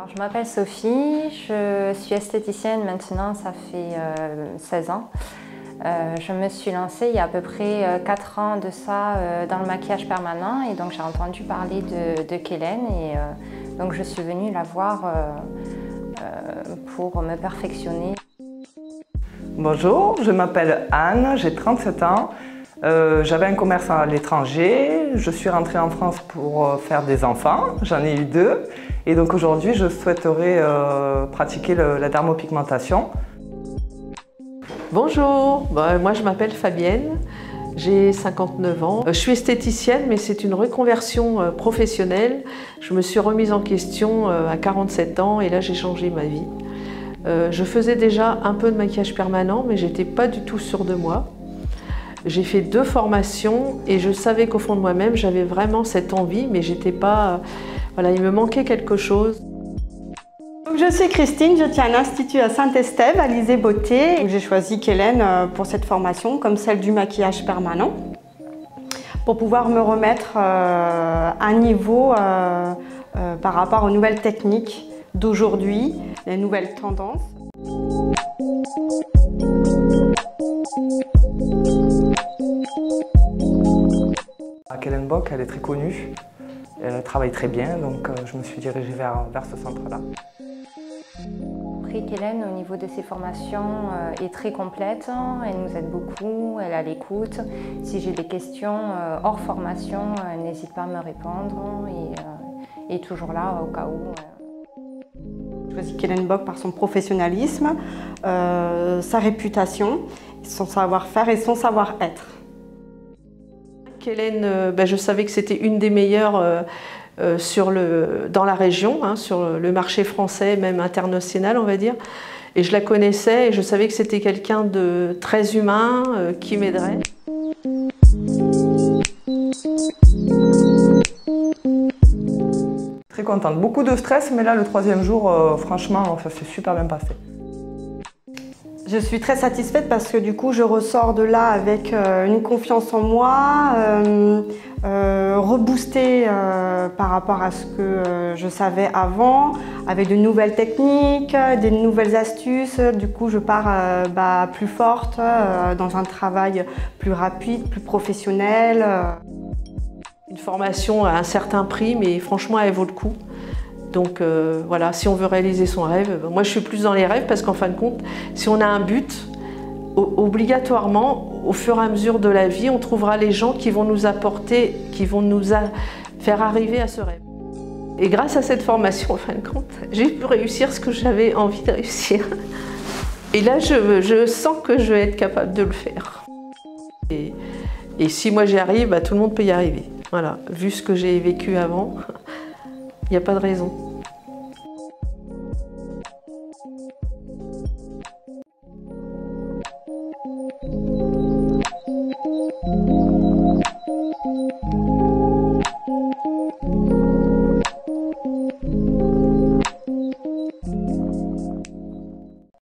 Alors, je m'appelle Sophie, je suis esthéticienne maintenant, ça fait 16 ans. Je me suis lancée il y a à peu près 4 ans de ça dans le maquillage permanent et donc j'ai entendu parler de Kellen et donc je suis venue la voir pour me perfectionner. Bonjour, je m'appelle Anne, j'ai 37 ans. J'avais un commerce à l'étranger, je suis rentrée en France pour faire des enfants, j'en ai eu 2 et donc aujourd'hui je souhaiterais pratiquer la dermopigmentation. Bonjour, moi je m'appelle Fabienne, j'ai 59 ans. Je suis esthéticienne mais c'est une reconversion professionnelle. Je me suis remise en question à 47 ans et là j'ai changé ma vie. Je faisais déjà un peu de maquillage permanent mais j'étais pas du tout sûre de moi. J'ai fait 2 formations et je savais qu'au fond de moi-même, j'avais vraiment cette envie, mais j'étais pas... Voilà, il me manquait quelque chose. Donc, je suis Christine, je tiens un institut à Saint-Estève, à Lysée Beauté. J'ai choisi Kellen pour cette formation, comme celle du maquillage permanent, pour pouvoir me remettre à un niveau par rapport aux nouvelles techniques d'aujourd'hui, les nouvelles tendances. Kellen Bock, elle est très connue, elle travaille très bien, donc je me suis dirigée vers ce centre-là. Après, Kellen, au niveau de ses formations, est très complète, elle nous aide beaucoup, elle est à l'écoute. Si j'ai des questions hors formation, elle n'hésite pas à me répondre et est toujours là au cas où. J'ai choisi Kellen Bock par son professionnalisme, sa réputation, son savoir-faire et son savoir-être. Kellen, je savais que c'était une des meilleures dans la région, sur le marché français, même international on va dire. Et je la connaissais et je savais que c'était quelqu'un de très humain, qui m'aiderait. Très contente, beaucoup de stress, mais là le 3e jour, franchement, ça s'est super bien passé. Je suis très satisfaite parce que du coup je ressors de là avec une confiance en moi, reboostée par rapport à ce que je savais avant, avec de nouvelles techniques, des nouvelles astuces. Du coup je pars plus forte, dans un travail plus rapide, plus professionnel. Une formation à un certain prix, mais franchement elle vaut le coup. Donc voilà, si on veut réaliser son rêve, moi je suis plus dans les rêves parce qu'en fin de compte, si on a un but, obligatoirement, au fur et à mesure de la vie, on trouvera les gens qui vont nous apporter, qui vont nous faire arriver à ce rêve. Et grâce à cette formation, en fin de compte, j'ai pu réussir ce que j'avais envie de réussir. Et là, je sens que je vais être capable de le faire. Et si moi j'y arrive, tout le monde peut y arriver. Voilà, vu ce que j'ai vécu avant, il n'y a pas de raison.